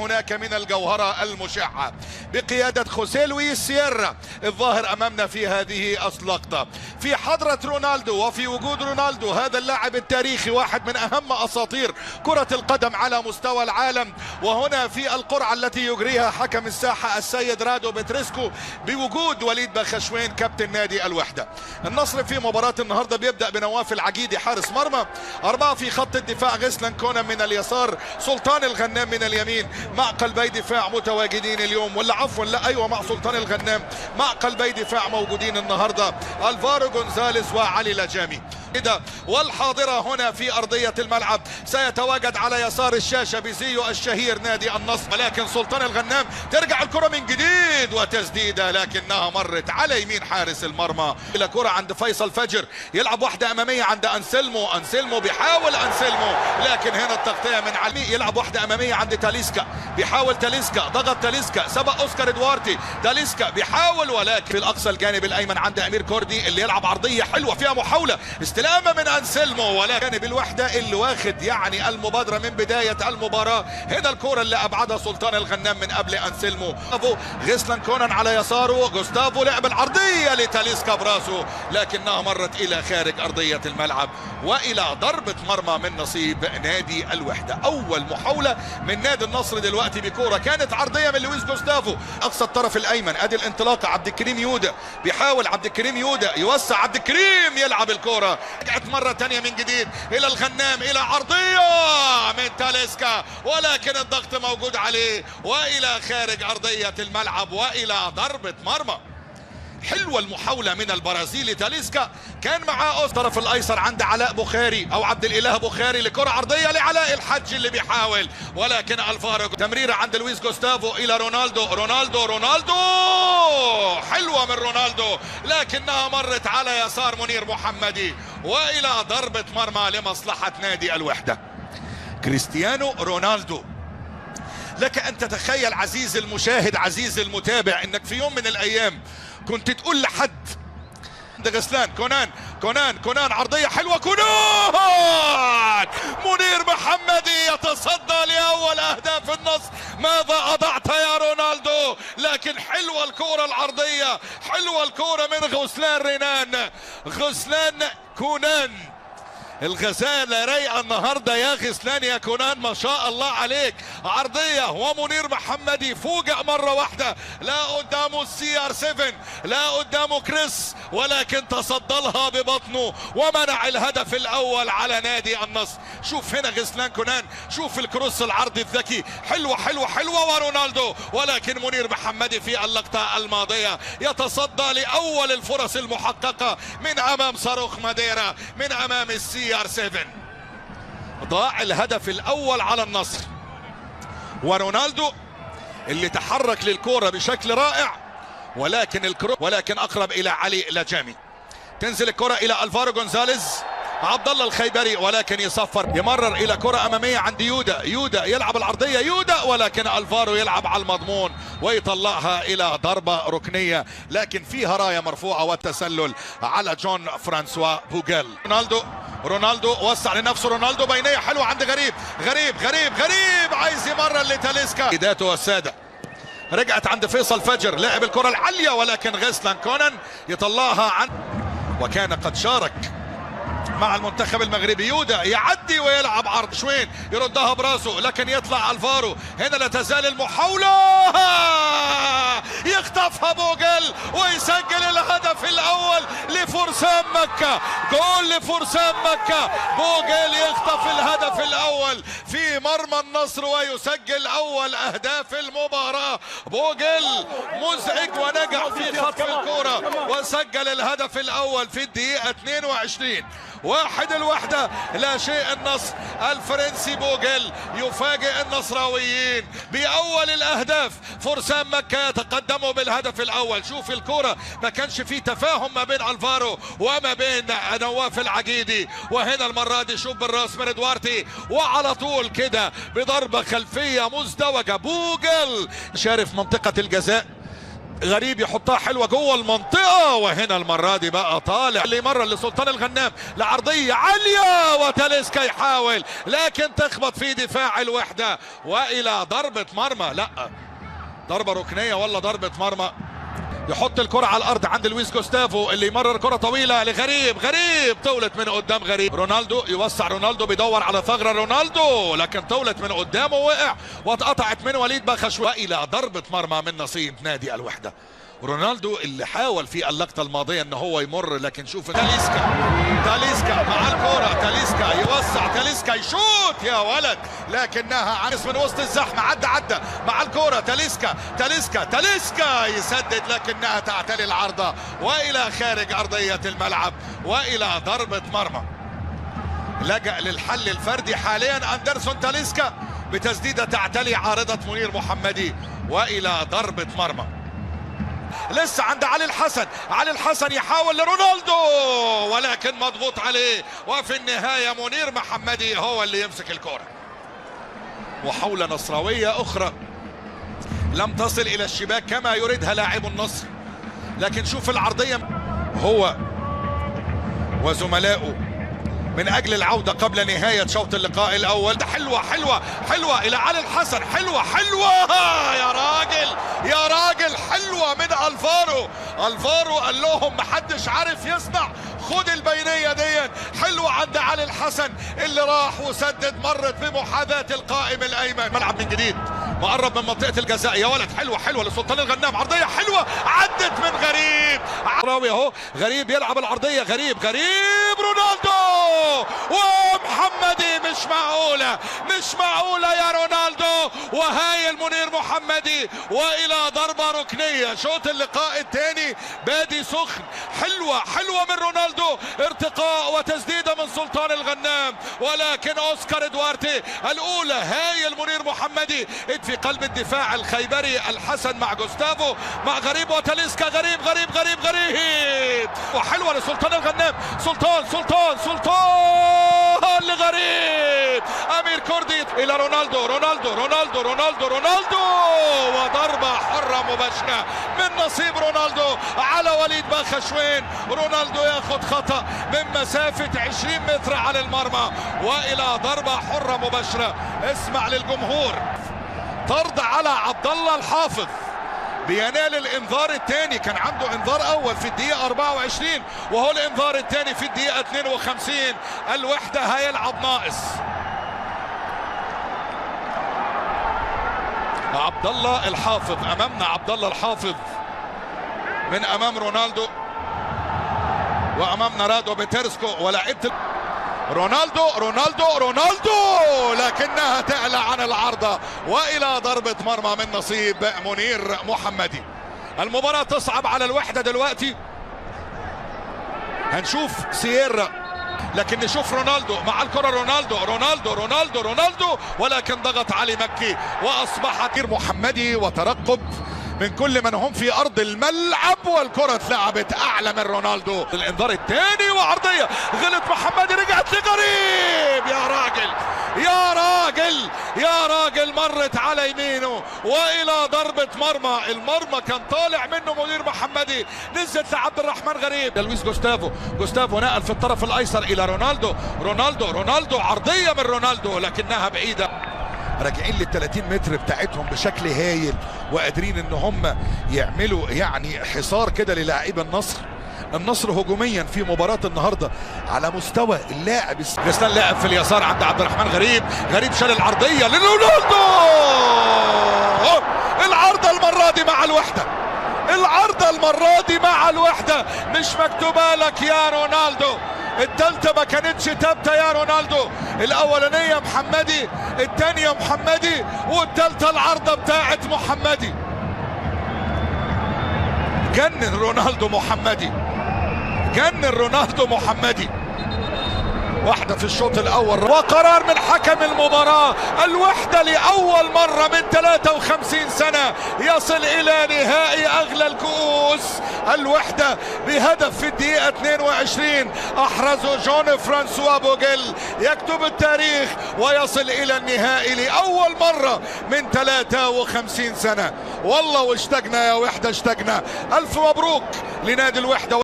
هناك من الجوهرة المشعة بقيادة خوسيه لويس سييرا الظاهر أمامنا في هذه اللقطة، في حضرة رونالدو وفي وجود رونالدو هذا اللاعب التاريخي، واحد من أهم أساطير كرة القدم على مستوى العالم. وهنا في القرعة التي يجريها حكم الساحة السيد رادو بتريسكو بوجود وليد بخشوين كابتن نادي الوحدة. النصر في مباراة النهاردة بيبدأ بنواف العجيدي حارس مرمى، 4 في خط الدفاع، غسلان كونان من اليسار، سلطان الغنام من اليمين، مع قلبي دفاع متواجدين اليوم، ولا عفوا لا ايوه مع سلطان الغنام، مع قلبي دفاع موجودين النهارده الفارو جونزاليز وعلي لجامي. والحاضرة هنا في أرضية الملعب سيتواجد على يسار الشاشة بزيو الشهير نادي النصر، ولكن سلطان الغنام ترجع الكرة من جديد وتسديدة لكنها مرت على يمين حارس المرمى. إلى كرة عند فيصل فجر، يلعب واحدة أمامية عند أنسلمو بيحاول أنسلمو، لكن هنا التغطية من علي، يلعب واحدة أمامية عند تاليسكا، بيحاول تاليسكا، ضغط تاليسكا، سبق أوسكار إدوارتي، تاليسكا بيحاول، ولكن في الأقصى الجانب الأيمن عند أمير كوردي اللي يلعب عرضية حلوة فيها محاولة استلامة من أنسلمو، ولكن جانب الوحدة اللي واخد يعني المبادرة من بداية المباراة. هنا الكرة اللي أبعدها سلطان الغنام من قبل أنسلمو، غسلان كونان على يساره، جوستافو لعب العرضية لتاليسكا براسه لكنها مرت إلى خارج أرضية الملعب وإلى ضربة مرمى من نصيب نادي الوحدة. أول محاولة من نادي النصر دلوقتي بكرة كانت عرضية من لويس جوستافو أقصى الطرف الأيمن، أدي الانطلاقة، عبد الكريم يودا بيحاول، عبد الكريم يودا يوسع، عبد الكريم يلعب الكرة، رجعت مرة تانية من جديد إلى الغنام، إلى عرضية من تاليسكا ولكن الضغط موجود عليه وإلى خارج أرضية الملعب وإلى ضربة مرمى. حلوة المحاولة من البرازيلي تاليسكا، كان معاه الطرف الايسر عند علاء بخاري او عبد الاله بخاري لكرة عرضية لعلاء الحج اللي بيحاول، ولكن الفارو تمريرة عند لويس جوستافو الى رونالدو، رونالدو حلوة من رونالدو لكنها مرت على يسار منير محمدي والى ضربة مرمى لمصلحة نادي الوحدة. كريستيانو رونالدو، لك ان تتخيل عزيزي المشاهد عزيزي المتابع انك في يوم من الايام كنت تقول لحد عند غسلان كونان عرضية حلوة، كونان منير محمدي يتصدى لأول أهداف النصر، ماذا أضعت يا رونالدو؟ لكن حلوة الكرة العرضية، حلوة الكرة من غسلان كونان، الغزالة رايقة النهاردة يا غسلان يا كونان ما شاء الله عليك، عرضية ومنير محمدي فوجئ مرة واحدة، لا قدامه CR7 لا قدامه كريس ولكن تصدلها ببطنه ومنع الهدف الأول على نادي النصر. شوف هنا غسلان كونان، شوف الكروس العرضي الذكي، حلوة ورونالدو، ولكن منير محمدي في اللقطة الماضية يتصدى لأول الفرص المحققة من أمام صاروخ ماديرا، من أمام CR7. ضاع الهدف الأول على النصر، ورونالدو اللي تحرك للكرة بشكل رائع ولكن أقرب إلى علي لجامي. تنزل الكرة إلى الفارو جونزاليز، عبد الله الخيبري ولكن يصفر، يمرر إلى كرة أمامية عند يودا يلعب العرضية ولكن الفارو يلعب على المضمون ويطلعها إلى ضربة ركنية لكن فيها راية مرفوعة والتسلل على جون فرانسوا بوغيل. رونالدو وسع لنفسه، رونالدو بينية حلوة عند غريب عايز يمرر لتاليسكا، إيداته والسادة رجعت عند فيصل فجر لاعب الكرة العالية ولكن غسلان كونان يطلعها عن، وكان قد شارك مع المنتخب المغربي. يودا يعدي ويلعب عرض شوين يردها براسه لكن يطلع الفارو، هنا لا تزال المحاولة، يخطفها بوغيل ويسجل الهدف الأول لفرسان مكة، جول لفرسان مكة، بوغيل يخطف الهدف الأول في مرمى النصر ويسجل أول أهداف المباراة. بوغيل مزعج ونجح في خطف الكرة وسجل الهدف الأول في الدقيقة 22. 1-1 لا شيء النصر، الفرنسي بوغيل يفاجئ النصراويين بأول الأهداف، فرسان مكة يتقدموا بالهدف الأول. شوف الكرة ما كانش فيه تفاهم ما بين الفارو وما بين نواف العجيدي، وهنا المرة دي شوف بالراس من ادوارتي وعلى طول كده بضربة خلفية مزدوجة، بوغيل شارف منطقة الجزاء غريب يحطها حلوه جوه المنطقه، وهنا المره دي بقى طالع اللي مره لسلطان الغنام لعرضيه عاليه، وتاليسكا يحاول لكن تخبط في دفاع الوحده والى ضربه مرمى. لا ضربه ركنيه ولا ضربه مرمى. يحط الكرة على الأرض عند لويس جوستافو اللي يمرر كرة طويلة لغريب، غريب طولت من قدام غريب. رونالدو يوسع، رونالدو بيدور على ثغرة، رونالدو لكن طولت من قدامه ووقع واتقطعت من وليد بخش، وإلى ضربة مرمى من نصيب نادي الوحدة. رونالدو اللي حاول في اللقطة الماضية ان هو يمر، لكن شوف تاليسكا مع الكرة، تاليسكا يوسع، تاليسكا يشوت يا ولد، لكنها عنس من وسط الزحمة، عدى مع الكرة، تاليسكا يسدد لكنها تعتلي العارضة والى خارج ارضية الملعب والى ضربة مرمى. لجأ للحل الفردي حاليا اندرسون تاليسكا بتسديدة تعتلي عارضة منير محمدي والى ضربة مرمى. لسه عند علي الحسن يحاول لرونالدو ولكن مضغوط عليه، وفي النهاية منير محمدي هو اللي يمسك الكرة. محاولة نصراوية أخرى لم تصل إلى الشباك كما يريدها لاعب النصر، لكن شوف العرضية هو وزملائه من أجل العودة قبل نهاية شوط اللقاء الأول. ده حلوة إلى علي الحسن، حلوة يا راجل حلوة من الفارو قال لهم محدش عارف يصنع، خد البينية دي حلوة عند علي الحسن اللي راح وسدد، مرت بمحاذاة القائم الأيمن. ملعب من جديد مقرب من منطقة الجزاء يا ولد، حلوة لسلطان الغنام، عرضية حلوة عدت من غريب راوي اهو، غريب يلعب العرضية، غريب رونالدو ومحمدي، مش معقولة يا رونالدو، وهاي المنير محمدي والى ضربة ركنية. شوط اللقاء الثاني بادي سخن، حلوة من رونالدو، ارتقاء وتسديدة من سلطان الغنام، ولكن اوسكار ادوارتي الاولى، هاي المنير محمدي في قلب الدفاع الخيبري. الحسن مع جوستافو مع غريب وتاليسكا، غريب وحلوة لسلطان الغنام، سلطان لغريب، امير كردي الى رونالدو، وضربة حرة مباشرة من نصيب رونالدو على وليد بخشوين. رونالدو ياخذ خطأ من مسافة 20 متر على المرمى والى ضربة حرة مباشرة. اسمع للجمهور، طرد على عبد الله الحافظ بينال الانذار الثاني، كان عنده انذار اول في الدقيقة 24 وهو الانذار الثاني في الدقيقة 52. الوحدة هيلعب ناقص. عبد الله الحافظ امامنا، عبد الله الحافظ من امام رونالدو وامامنا رادو بيترسكو ولاعبت رونالدو لكنها تعلى عن العارضة والى ضربة مرمى من نصيب منير محمدي. المباراة تصعب على الوحدة دلوقتي، هنشوف سييرا لكن نشوف رونالدو مع الكرة، رونالدو ولكن ضغط علي مكي واصبح كير محمدي وترقب من كل من هم في ارض الملعب، والكرة اتلعبت اعلى من رونالدو. الانذار الثاني وعرضية غلط محمدي، رجعت لغريب، يا راجل مرت على يمينه والى ضربة مرمى. المرمى كان طالع منه منير محمدي، نزلت لعبد الرحمن غريب، لويس جوستافو نقل في الطرف الايسر الى رونالدو عرضية من رونالدو لكنها بعيدة. راجعين لل30 متر بتاعتهم بشكل هايل، وقادرين ان هم يعملوا يعني حصار كده للاعيب النصر هجوميا في مباراة النهارده على مستوى اللاعب. غسان لاعب في اليسار عند عبد الرحمن غريب شال العرضية لرونالدو، العرضة المرة دي مع الوحدة مش مكتوبة لك يا رونالدو. التالتة ما كانتش تابتة يا رونالدو، الاولانية محمدي، التانية محمدي، والتالتة العرضة بتاعت محمدي. جنن رونالدو محمدي. واحدة في الشوط الأول. وقرار من حكم المباراة، الوحدة لأول مرة من 53 سنة يصل إلى نهائي أغلى الكؤوس. الوحدة بهدف في الدقيقة 22 أحرزه جون فرانسوا بوغيل، يكتب التاريخ ويصل إلى النهائي لأول مرة من 53 سنة. والله واشتقنا يا وحدة، اشتقنا. ألف مبروك لنادي الوحدة.